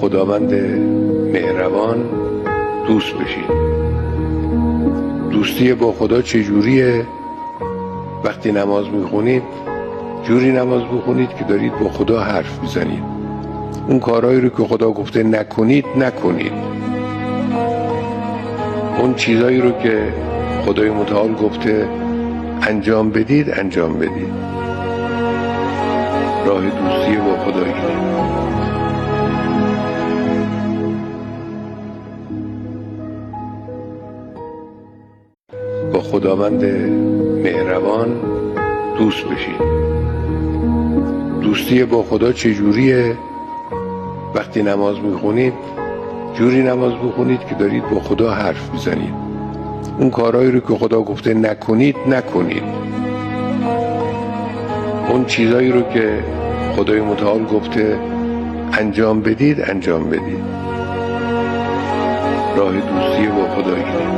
خداوند مهربان دوست بشید. دوستی با خدا چجوریه؟ وقتی نماز میخونید جوری نماز بخونید که دارید با خدا حرف میزنید. اون کارهایی رو که خدا گفته نکنید نکنید. اون چیزایی رو که خدای متعال گفته انجام بدید انجام بدید. راه دوستی با خدا اینه. با خداوند مهربان دوست بشید. دوستی با خدا چجوریه؟ وقتی نماز میخونید جوری نماز بخونید که دارید با خدا حرف میزنید. اون کارهایی رو که خدا گفته نکنید نکنید. اون چیزایی رو که خدای متعال گفته انجام بدید انجام بدید. راه دوستی با خدا اینه.